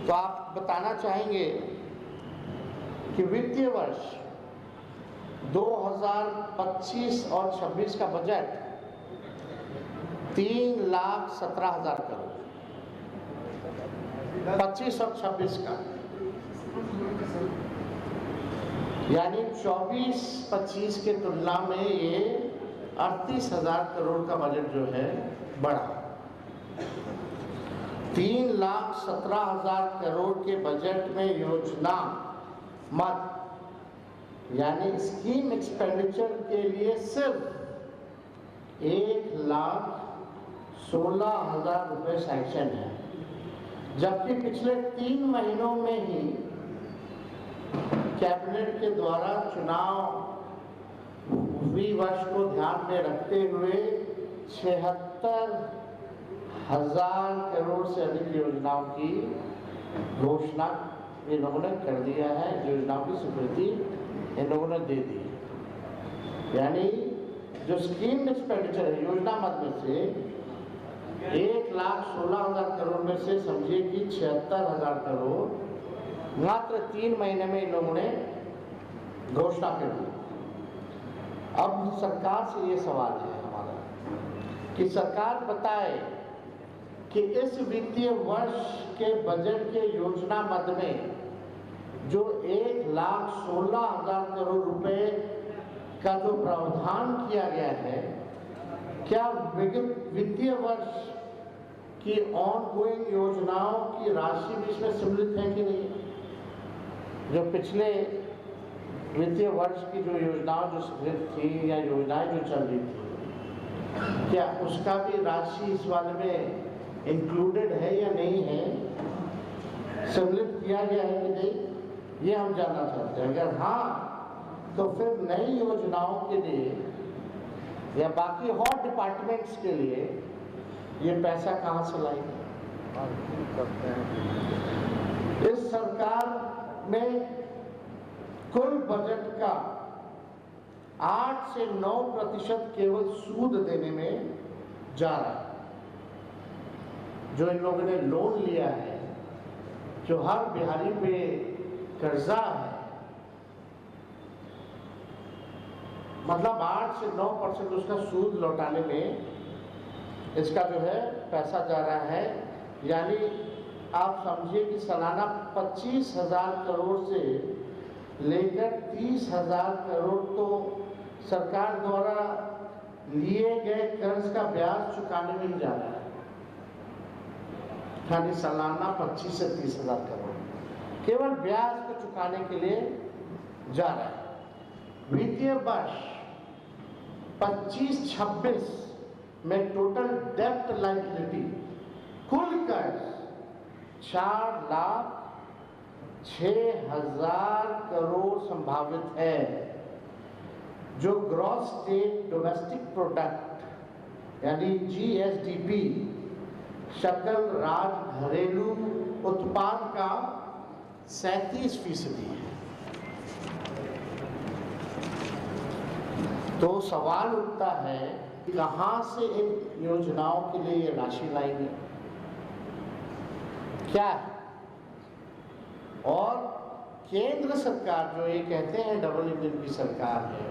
तो आप बताना चाहेंगे कि वित्तीय वर्ष 2025 और 26 का बजट 3,17,000 करोड़, 25 और 26 का, यानी 24-25 के तुलना में ये 38,000 करोड़ का बजट जो है बढ़ा। 3,17,000 करोड़ के बजट में योजना मद यानी स्कीम एक्सपेंडिचर के लिए सिर्फ 1,16,000 रुपये सैंक्शन है, जबकि पिछले 3 महीनों में ही कैबिनेट के द्वारा चुनाव वर्ष को ध्यान में रखते हुए 76,000 करोड़ से अधिक योजनाओं की घोषणा इन लोगों ने कर दिया है। योजनाओं की स्वीकृति इन लोगों ने दे दी है। यानी जो स्कीम एक्सपेंडिचर है योजना मद में से 1,16,000 करोड़ में से समझिए कि 76,000 करोड़ मात्र 3 महीने में इन लोगों ने घोषणा कर दी। अब सरकार से ये सवाल है हमारा कि सरकार बताए कि इस वित्तीय वर्ष के बजट के योजना मद में जो 1,16,000 करोड़ रुपए का जो प्रावधान किया गया है, क्या वित्तीय वर्ष की ऑनगोइंग योजनाओं की राशि भी इसमें सम्मिलित है कि नहीं? जो पिछले वित्तीय वर्ष की जो योजनाएं जो स्वीकृत थी या योजनाएं जो चल रही थी, क्या उसका भी राशि इस वाले में इंक्लूडेड है या नहीं है, सम्मिलित किया गया है कि नहीं, ये हम जानना चाहते हैं। अगर हाँ, तो फिर नई योजनाओं के लिए या बाकी और डिपार्टमेंट्स के लिए ये पैसा कहाँ से लाएंगे? इस सरकार में कुल बजट का 8 से 9% केवल सूद देने में जा रहा है। जो इन लोगों ने लोन लिया है, जो हर बिहारी पे कर्जा है, मतलब 8 से 9% उसका सूद लौटाने में इसका जो है पैसा जा रहा है। यानी आप समझिए कि सालाना 25,000 करोड़ से लेकर 30,000 करोड़ तो सरकार द्वारा लिए गए कर्ज का ब्याज चुकाने में ही जा रहा है। यानी सालाना 25 से 30,000 करोड़ केवल ब्याज को चुकाने के लिए जा रहा है। वित्तीय वर्ष 25-26 में टोटल डेब्ट लायबिलिटी कुल कर्ज 4,06,000 करोड़ संभावित है, जो ग्रॉस स्टेट डोमेस्टिक प्रोडक्ट यानी GSDP सकल राज घरेलू उत्पाद का 37% है। तो सवाल उठता है कहाँ से इन योजनाओं के लिए ये राशि लाएंगे, क्या है? और केंद्र सरकार जो ये कहते हैं डबल इंजन की सरकार है,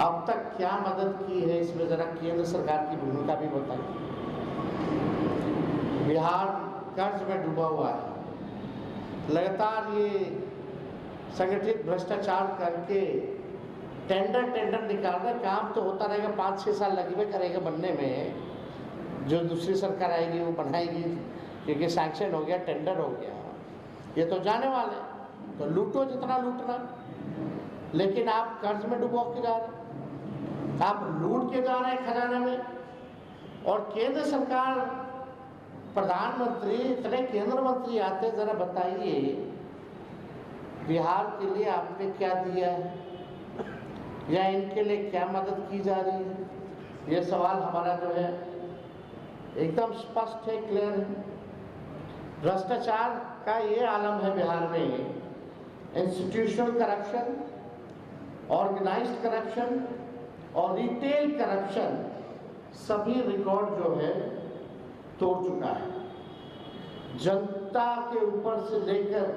अब तक क्या मदद की है इसमें जरा केंद्र सरकार की भूमिका भी बताइए। बिहार कर्ज में डूबा हुआ है, लगातार ये संगठित भ्रष्टाचार करके टेंडर निकाल रहे, काम तो होता रहेगा, 5-6 साल लगेगा करेगा बनने में। जो दूसरी सरकार आएगी वो बनाएगी, क्योंकि सैंक्शन हो गया, टेंडर हो गया, ये तो जाने वाले। तो लूटो जितना लूटना, लेकिन आप कर्ज में डुबो के जा रहे, आप लूट के जा रहे हैं खजाने में। और केंद्र सरकार प्रधानमंत्री इतने केंद्र मंत्री आते, जरा बताइए बिहार के लिए आपने क्या दिया है या इनके लिए क्या मदद की जा रही है? ये सवाल हमारा जो है एकदम स्पष्ट है, क्लियर है। भ्रष्टाचार का ये आलम है बिहार में, इंस्टीट्यूशनल करप्शन, ऑर्गेनाइज्ड करप्शन और रिटेल करप्शन सभी रिकॉर्ड जो है तोड़ चुका है। जूता के ऊपर से लेकर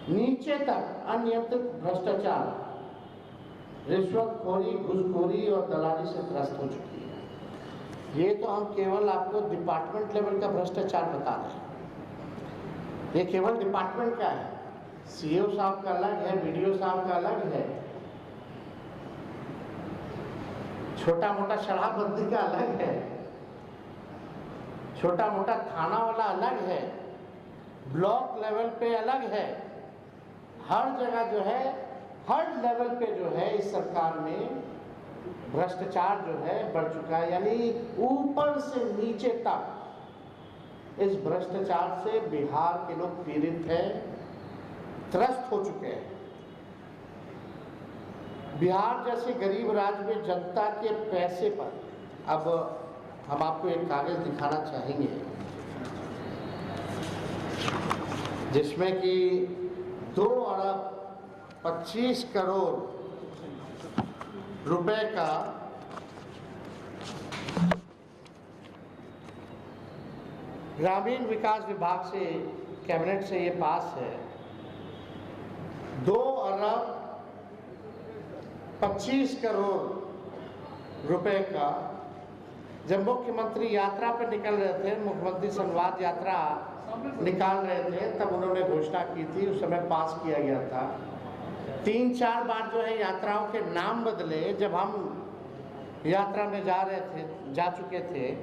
नीचे तक अनियंत्रित भ्रष्टाचार, रिश्वतखोरी, घूसखोरी और दलाली से त्रस्त हो चुकी है। ये तो हम केवल आपको डिपार्टमेंट लेवल का भ्रष्टाचार बता रहे हैं। ये केवल डिपार्टमेंट का है। सीईओ साहब का अलग है, बीडीओ साहब का अलग है, छोटा मोटा शराबबंदी का अलग है, छोटा मोटा थाना वाला अलग है, ब्लॉक लेवल पे अलग है। हर जगह जो है, हर लेवल पे जो है इस सरकार में भ्रष्टाचार जो है बढ़ चुका है। यानी ऊपर से नीचे तक इस भ्रष्टाचार से बिहार के लोग पीड़ित हैं, त्रस्त हो चुके हैं। बिहार जैसे गरीब राज्य में जनता के पैसे पर, अब हम आपको एक कागज दिखाना चाहेंगे जिसमें कि 2 अरब 25 करोड़ रुपए का ग्रामीण विकास विभाग से, कैबिनेट से ये पास है। 2 अरब 25 करोड़ रुपए का जब मुख्यमंत्री यात्रा पर निकल रहे थे, मुख्यमंत्री संवाद यात्रा निकाल रहे थे, तब उन्होंने घोषणा की थी, उस समय पास किया गया था। 3-4 बार जो है यात्राओं के नाम बदले। जब हम यात्रा में जा चुके थे,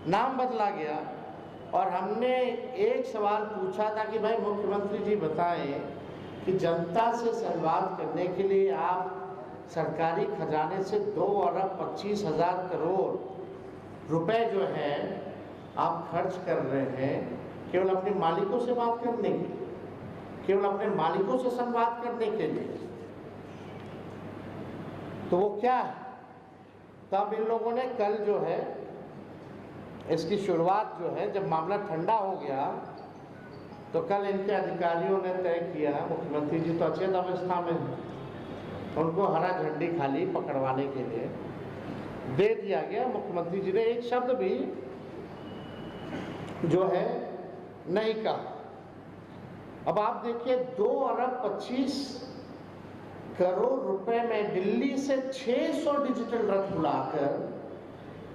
नाम बदला गया और हमने एक सवाल पूछा था कि भाई मुख्यमंत्री जी बताएं कि जनता से संवाद करने के लिए आप सरकारी खजाने से 2 अरब 25 हजार करोड़ रुपए जो है आप खर्च कर रहे हैं केवल अपने मालिकों से बात करने के लिए, केवल अपने मालिकों से संवाद करने के लिए, तो वो क्या है? तब इन लोगों ने कल जो है इसकी शुरुआत जो है, जब मामला ठंडा हो गया तो कल इनके अधिकारियों ने तय किया, मुख्यमंत्री जी तो अचेत अवस्था में हैं, उनको हरा झंडी खाली पकड़वाने के लिए दे दिया गया। मुख्यमंत्री जी ने एक शब्द भी जो है नहीं कहा। अब आप देखिए 2 अरब 25 करोड़ रुपए में दिल्ली से 600 डिजिटल रथ बुलाकर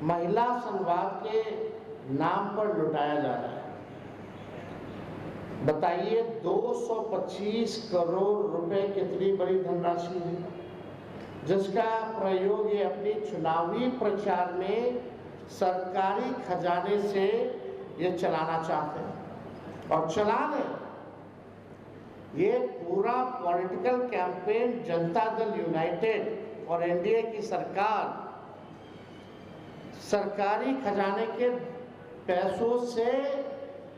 महिला संवाद के नाम पर लुटाया जा रहा है। बताइए 225 करोड़ रुपए कितनी बड़ी धनराशि है, जिसका प्रयोग ये अपनी चुनावी प्रचार में सरकारी खजाने से ये चलाना चाहते हैं और चला रहे। ये पूरा political campaign Janata Dal United और एनडीए की सरकार सरकारी खजाने के पैसों से,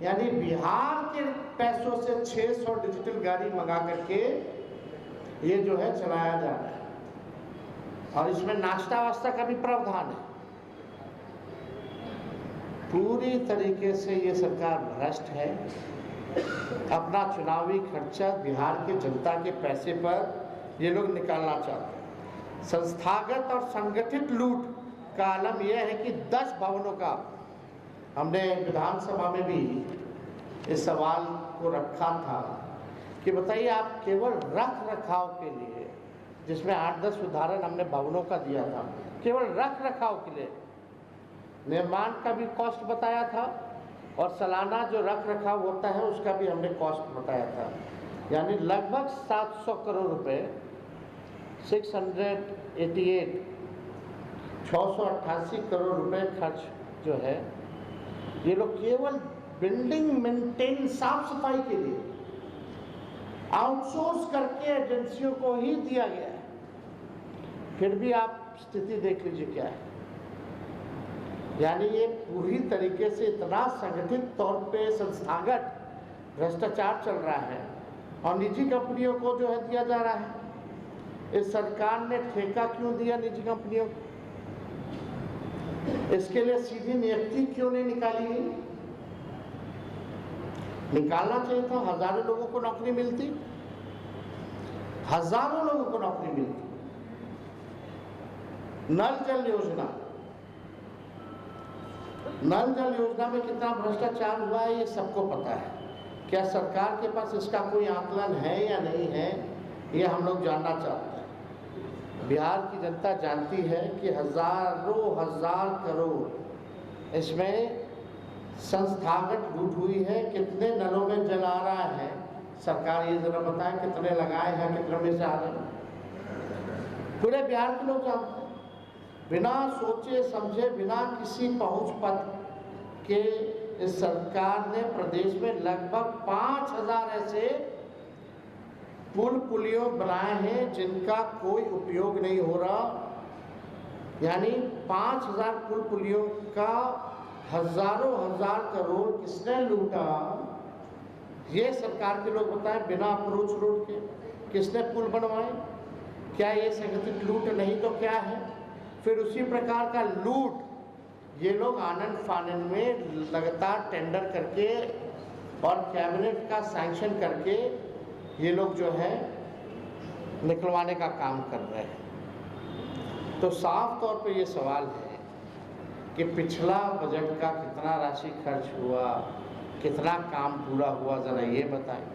यानी बिहार के पैसों से 600 डिजिटल गाड़ी मंगा करके ये जो है चलाया जा रहा है। और इसमें नाश्ता वास्ता का भी प्रावधान है। पूरी तरीके से ये सरकार भ्रष्ट है। अपना चुनावी खर्चा बिहार के जनता के पैसे पर ये लोग निकालना चाहते हैं। संस्थागत और संगठित लूट का आलम यह है कि 10 भवनों का, हमने विधानसभा में भी इस सवाल को रखा था कि बताइए आप केवल रख रखाव के लिए, जिसमें 8-10 उदाहरण हमने भवनों का दिया था, केवल रख रखाव के लिए निर्माण का भी कॉस्ट बताया था और सालाना जो रख रखाव होता है उसका भी हमने कॉस्ट बताया था। यानी लगभग 700 करोड़ रुपए, 688 करोड़ रुपए खर्च जो है ये लोग केवल बिल्डिंग मेंटेन, साफ सफाई के लिए आउटसोर्स करके एजेंसियों को ही दिया गया है। फिर भी आप स्थिति देख लीजिए क्या है। यानी ये पूरी तरीके से इतना संगठित तौर पे संस्थागत भ्रष्टाचार चल रहा है और निजी कंपनियों को जो है दिया जा रहा है। इस सरकार ने ठेका क्यों दिया निजी कंपनियों को? इसके लिए सीधी नियुक्ति क्यों नहीं निकाली गई? निकालना चाहिए था। हजारों लोगों को नौकरी मिलती, हजारों लोगों को नौकरी मिलती। नल जल योजना नल जल योजना में कितना भ्रष्टाचार हुआ है ये सबको पता है। क्या सरकार के पास इसका कोई आकलन है या नहीं है, ये हम लोग जानना चाहते हैं। बिहार की जनता जानती है कि हजारों हजार करोड़ इसमें संस्थागत लूट हुई है। कितने नलों में जल आ रहा है, सरकार ये जरा बताए कितने लगाए हैं, कितने में से आ रहे हैं। पूरे बिहार के लोग जानते हैं। बिना सोचे समझे, बिना किसी पहुंच पत्र के इस सरकार ने प्रदेश में लगभग 5000 ऐसे पुल पुलियों बनाए हैं जिनका कोई उपयोग नहीं हो रहा। यानी 5000 पुल पुलियों का हजारों हजार करोड़ किसने लूटा, ये सरकार के लोग बताएं। बिना अप्रोच रोड के किसने पुल बनवाए? क्या ये संगठित लूट नहीं तो क्या है? फिर उसी प्रकार का लूट ये लोग आनंद फानंद में लगातार टेंडर करके और कैबिनेट का सैंक्शन करके ये लोग जो है निकलवाने का काम कर रहे हैं। तो साफ तौर पे ये सवाल है कि पिछला बजट का कितना राशि खर्च हुआ, कितना काम पूरा हुआ, ज़रा ये बताएं।